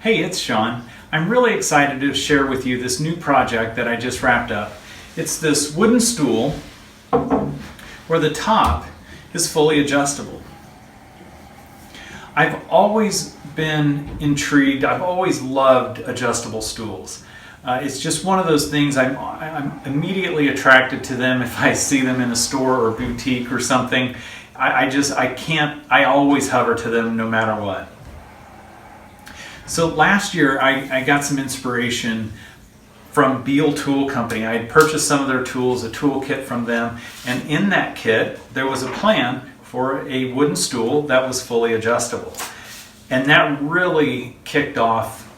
Hey, it's Sean. I'm really excited to share with you this new project that I just wrapped up. It's this wooden stool where the top is fully adjustable. I've always been intrigued, I've always loved adjustable stools. It's just one of those things I'm immediately attracted to them if I see them in a store or boutique or something. I always hover to them no matter what. So last year I got some inspiration from Beal Tool Company. I had purchased some of their tools, a tool kit from them, and in that kit there was a plan for a wooden stool that was fully adjustable. And that really kicked off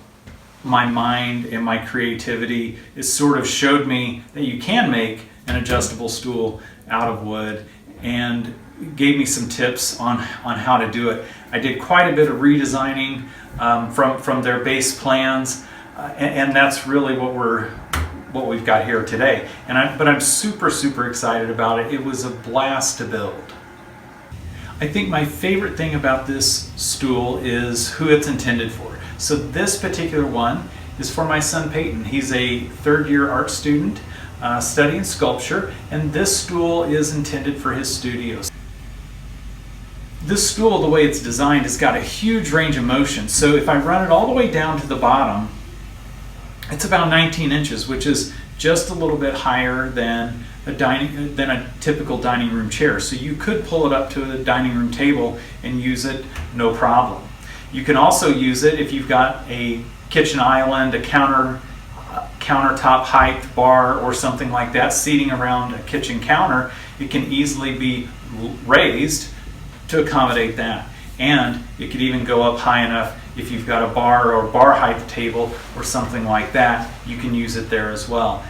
my mind and my creativity. It sort of showed me that you can make an adjustable stool out of wood and gave me some tips on how to do it. I did quite a bit of redesigning from their base plans, and that's really what we've got here today. But I'm super excited about it. It was a blast to build. I think my favorite thing about this stool is who it's intended for. So this particular one is for my son Peyton. He's a third-year art student studying sculpture, and this stool is intended for his studio. This stool, the way it's designed, has got a huge range of motion. So if I run it all the way down to the bottom, it's about 19 inches, which is just a little bit higher than a typical dining room chair. So you could pull it up to the dining room table and use it no problem. You can also use it if you've got a kitchen island, a countertop height bar or something like that, seating around a kitchen counter. It can easily be raised to accommodate that. And it could even go up high enough if you've got a bar or bar height table or something like that. You can use it there as well.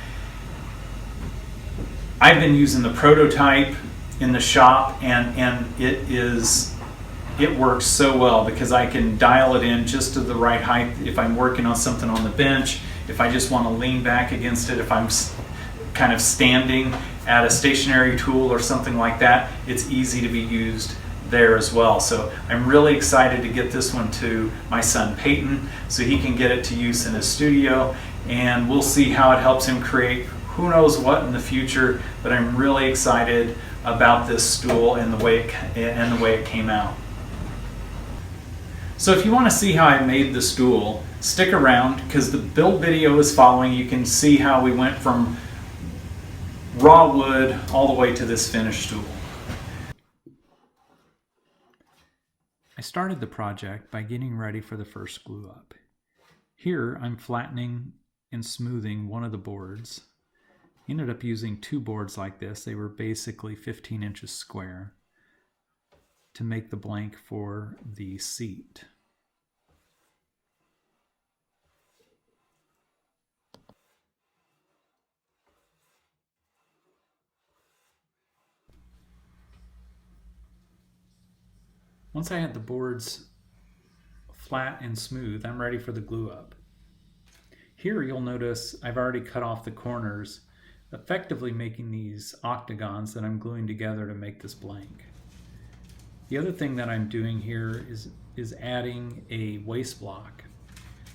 I've been using the prototype in the shop, and it works so well because I can dial it in just to the right height if I'm working on something on the bench, if I just want to lean back against it, if I'm kind of standing at a stationary tool or something like that. It's easy to be used there as well. So I'm really excited to get this one to my son Peyton so he can get it to use in his studio, and we'll see how it helps him create who knows what in the future. But I'm really excited about this stool and the way it came out. So if you want to see how I made the stool, stick around because the build video is following. You can see how we went from raw wood all the way to this finished stool. I started the project by getting ready for the first glue up. Here I'm flattening and smoothing one of the boards. Ended up using two boards like this. They were basically 15 inches square to make the blank for the seat. Once I had the boards flat and smooth, I'm ready for the glue up. Here you'll notice I've already cut off the corners, effectively making these octagons that I'm gluing together to make this blank. The other thing that I'm doing here is adding a waste block.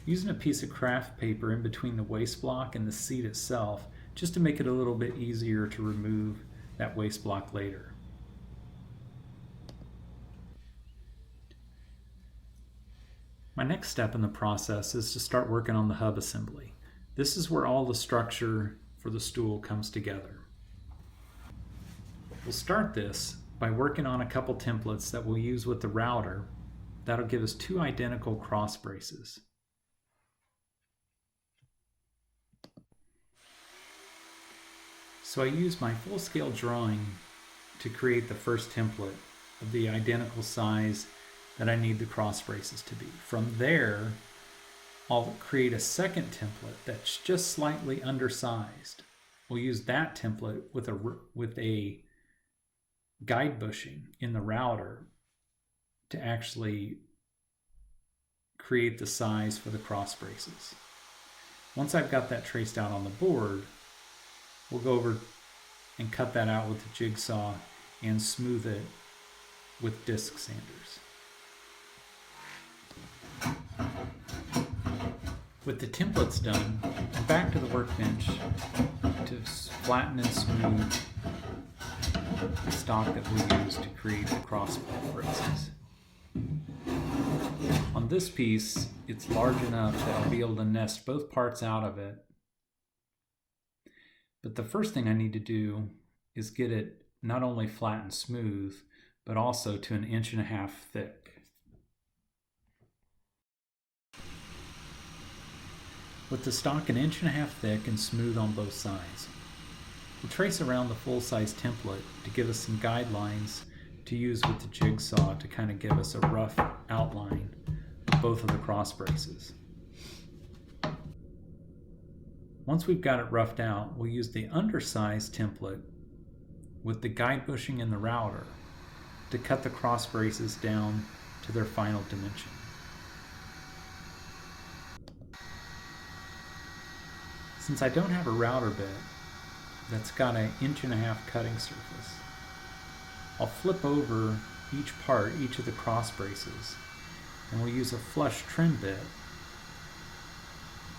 Using a piece of craft paper in between the waste block and the seat itself, just to make it a little bit easier to remove that waste block later. My next step in the process is to start working on the hub assembly. This is where all the structure for the stool comes together. We'll start this by working on a couple templates that we'll use with the router. That'll give us two identical cross braces. So I used my full-scale drawing to create the first template of the identical size that I need the cross braces to be. From there, I'll create a second template that's just slightly undersized. We'll use that template with a guide bushing in the router to actually create the size for the cross braces. Once I've got that traced out on the board, we'll go over and cut that out with the jigsaw and smooth it with disc sanders. With the templates done, I'm back to the workbench to flatten and smooth the stock that we use to create the cross braces. On this piece, it's large enough that I'll be able to nest both parts out of it. But the first thing I need to do is get it not only flat and smooth, but also to 1.5 inches thick. With the stock 1.5 inches thick and smooth on both sides, we'll trace around the full-size template to give us some guidelines to use with the jigsaw to kind of give us a rough outline of both of the cross braces. Once we've got it roughed out, we'll use the undersized template with the guide bushing and the router to cut the cross braces down to their final dimension. Since I don't have a router bit that's got 1.5 inch cutting surface, I'll flip over each part, each of the cross braces, and we'll use a flush trim bit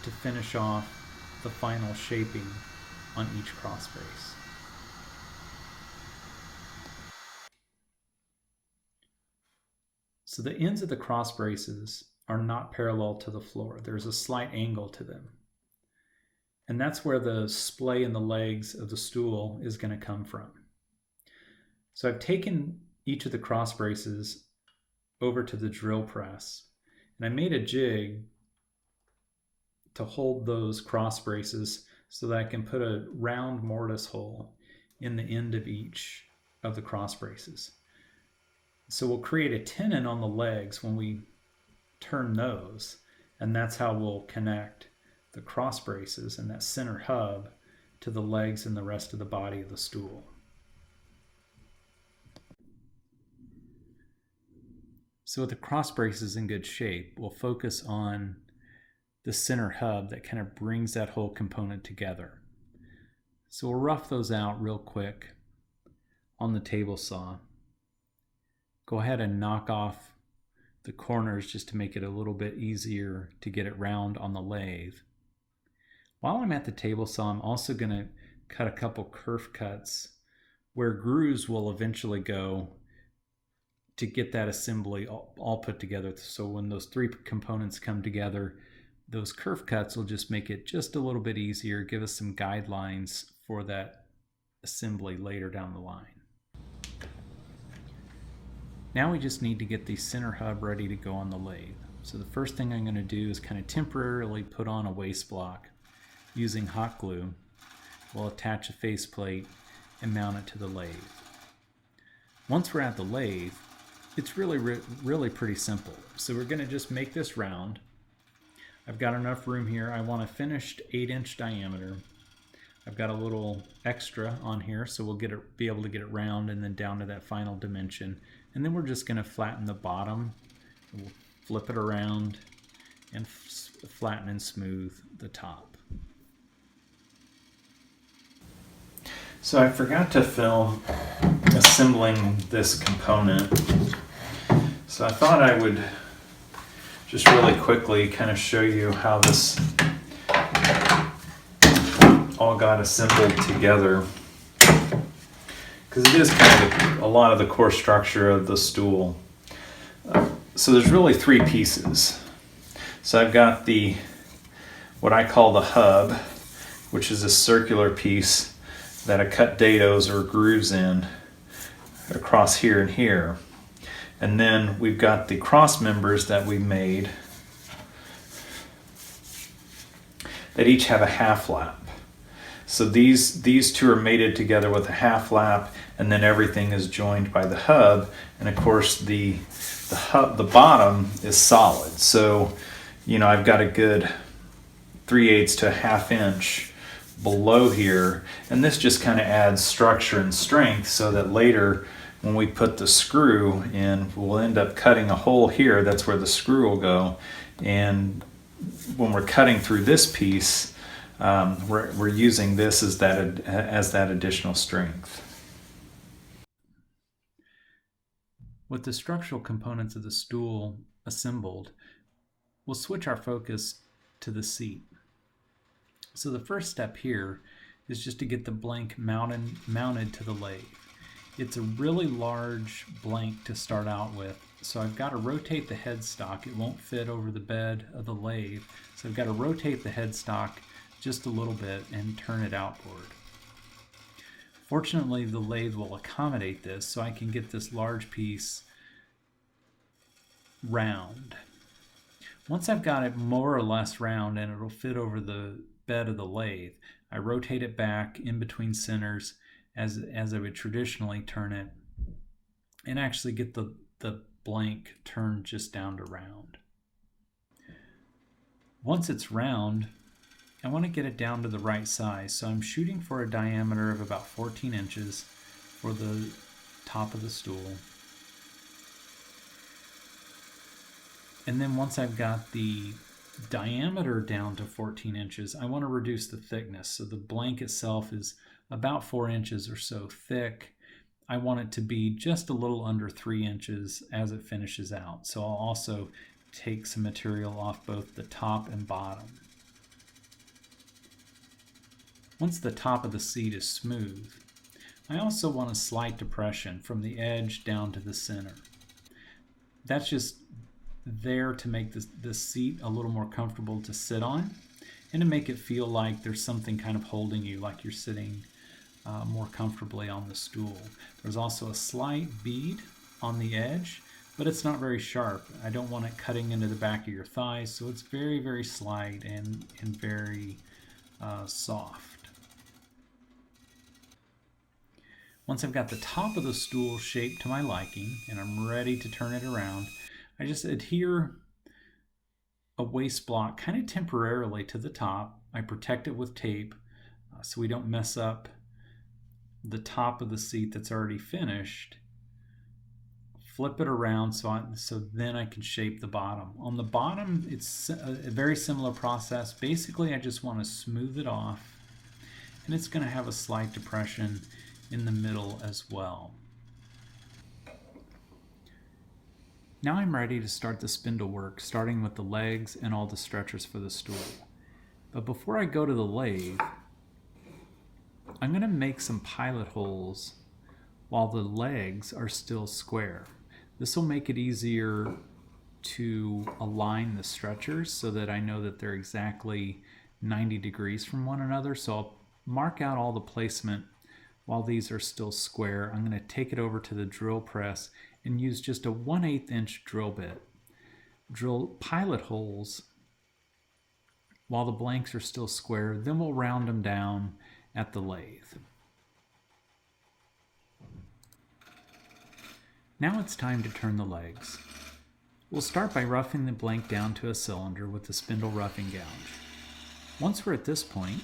to finish off the final shaping on each cross brace. So the ends of the cross braces are not parallel to the floor. There's a slight angle to them. And that's where the splay in the legs of the stool is going to come from. So I've taken each of the cross braces over to the drill press, and I made a jig to hold those cross braces so that I can put a round mortise hole in the end of each of the cross braces. So we'll create a tenon on the legs when we turn those, and that's how we'll connect the cross braces and that center hub to the legs and the rest of the body of the stool. So with the cross braces in good shape, we'll focus on the center hub that kind of brings that whole component together. So we'll rough those out real quick on the table saw. Go ahead and knock off the corners just to make it a little bit easier to get it round on the lathe. While I'm at the table saw, I'm also going to cut a couple kerf cuts where grooves will eventually go to get that assembly all put together. So when those three components come together, those kerf cuts will just make it just a little bit easier, give us some guidelines for that assembly later down the line. Now we just need to get the center hub ready to go on the lathe. So the first thing I'm going to do is kind of temporarily put on a waste block using hot glue. We'll attach a faceplate and mount it to the lathe. Once we're at the lathe, it's really pretty simple. So we're going to just make this round. I've got enough room here. I want a finished 8-inch diameter. I've got a little extra on here, so we'll be able to get it round and then down to that final dimension. And then we're just going to flatten the bottom. We'll flip it around and flatten and smooth the top. So I forgot to film assembling this component. So I thought I would just really quickly kind of show you how this all got assembled together, because it is kind of a lot of the core structure of the stool. So there's really 3 pieces. So I've got what I call the hub, which is a circular piece that I cut dados or grooves in across here and here. And then we've got the cross members that we made that each have a half lap. So these two are mated together with a half lap, and then everything is joined by the hub. And of course the bottom is solid. So, I've got a good 3/8 to a 1/2 inch below here, and this just kind of adds structure and strength so that later when we put the screw in, we'll end up cutting a hole here. That's where the screw will go. And when we're cutting through this piece, we're using this as that additional strength. With the structural components of the stool assembled, we'll switch our focus to the seat. So the first step here is just to get the blank mounted to the lathe. It's a really large blank to start out with, so I've got to rotate the headstock. It won't fit over the bed of the lathe, so I've got to rotate the headstock just a little bit and turn it outboard. Fortunately, the lathe will accommodate this, so I can get this large piece round. Once I've got it more or less round and it'll fit over the bed of the lathe, I rotate it back in between centers as I would traditionally turn it, and actually get the blank turned just down to round. Once it's round, I want to get it down to the right size, so I'm shooting for a diameter of about 14 inches for the top of the stool. And then once I've got the diameter down to 14 inches, I want to reduce the thickness. So the blank itself is about 4 inches or so thick. I want it to be just a little under 3 inches as it finishes out. So I'll also take some material off both the top and bottom. Once the top of the seat is smooth, I also want a slight depression from the edge down to the center. That's just there to make the seat a little more comfortable to sit on, and to make it feel like there's something kind of holding you, like you're sitting more comfortably on the stool. There's also a slight bead on the edge, but it's not very sharp. I don't want it cutting into the back of your thighs, so it's very, very slight and very soft. Once I've got the top of the stool shaped to my liking and I'm ready to turn it around, I just adhere a waist block kind of temporarily to the top. I protect it with tape so we don't mess up the top of the seat that's already finished. Flip it around so then I can shape the bottom. On the bottom, it's a very similar process. Basically, I just want to smooth it off, and it's going to have a slight depression in the middle as well. Now I'm ready to start the spindle work, starting with the legs and all the stretchers for the stool. But before I go to the lathe, I'm going to make some pilot holes while the legs are still square. This will make it easier to align the stretchers so that I know that they're exactly 90 degrees from one another. So I'll mark out all the placement while these are still square. I'm going to take it over to the drill press and use just a 1/8 inch drill bit. Drill pilot holes while the blanks are still square, then we'll round them down at the lathe. Now it's time to turn the legs. We'll start by roughing the blank down to a cylinder with the spindle roughing gouge. Once we're at this point,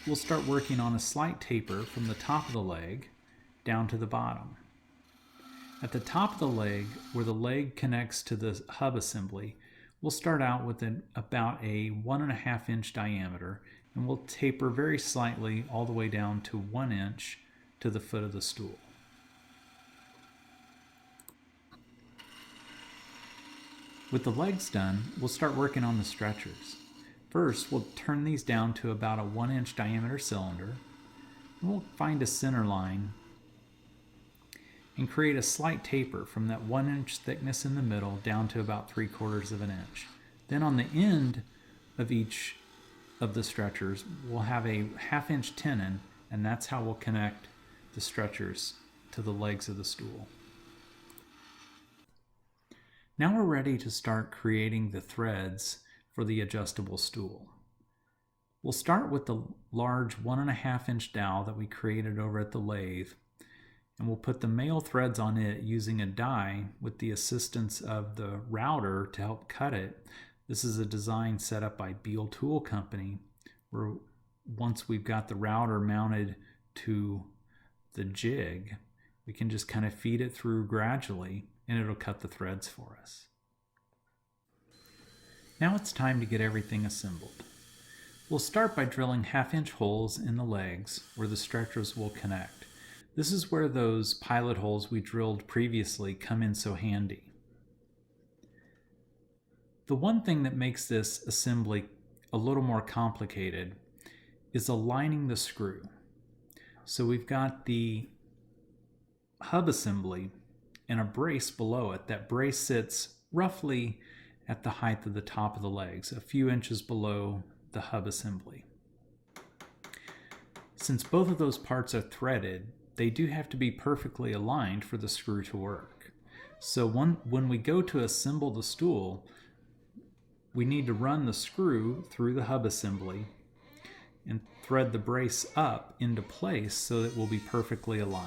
we'll start working on a slight taper from the top of the leg down to the bottom. At the top of the leg, where the leg connects to the hub assembly, we'll start out with about a 1.5 inch diameter, and we'll taper very slightly all the way down to 1 inch to the foot of the stool. With the legs done, we'll start working on the stretchers. First, we'll turn these down to about a 1 inch diameter cylinder, and we'll find a center line and create a slight taper from that 1 inch thickness in the middle down to about 3/4 of an inch. Then on the end of each of the stretchers, we'll have a 1/2 inch tenon, and that's how we'll connect the stretchers to the legs of the stool. Now we're ready to start creating the threads for the adjustable stool. We'll start with the large 1.5 inch dowel that we created over at the lathe, and we'll put the male threads on it using a die with the assistance of the router to help cut it. This is a design set up by Beal Tool Company, where once we've got the router mounted to the jig, we can just kind of feed it through gradually and it'll cut the threads for us. Now it's time to get everything assembled. We'll start by drilling 1/2 inch holes in the legs where the stretchers will connect. This is where those pilot holes we drilled previously come in so handy. The one thing that makes this assembly a little more complicated is aligning the screw. So we've got the hub assembly and a brace below it. That brace sits roughly at the height of the top of the legs, a few inches below the hub assembly. Since both of those parts are threaded, they do have to be perfectly aligned for the screw to work. So when we go to assemble the stool, we need to run the screw through the hub assembly and thread the brace up into place so that it will be perfectly aligned.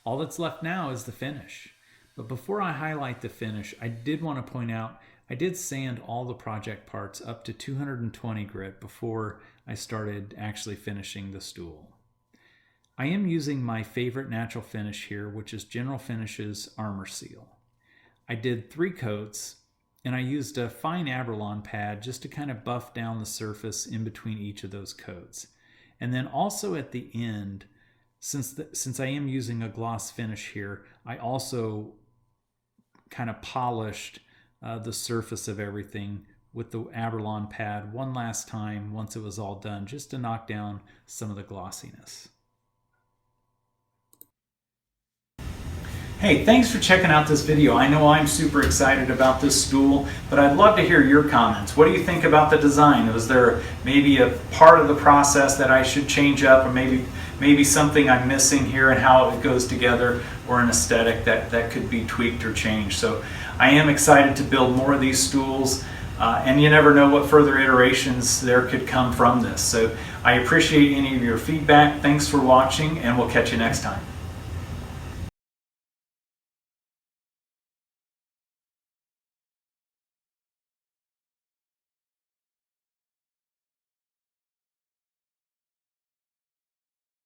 All that's left now is the finish. But before I highlight the finish, I did want to point out I did sand all the project parts up to 220 grit before I started actually finishing the stool. I am using my favorite natural finish here, which is General Finishes Armor Seal. I did 3 coats, and I used a fine Abralon pad just to kind of buff down the surface in between each of those coats. And then also at the end, since I am using a gloss finish here, I also kind of polished the surface of everything with the Abralon pad one last time once it was all done, just to knock down some of the glossiness. Hey, thanks for checking out this video. I know I'm super excited about this stool, but I'd love to hear your comments. What do you think about the design? Was there maybe a part of the process that I should change up, or maybe something I'm missing here and how it goes together, or an aesthetic that could be tweaked or changed? So I am excited to build more of these stools, and you never know what further iterations there could come from this. So I appreciate any of your feedback. Thanks for watching, and we'll catch you next time.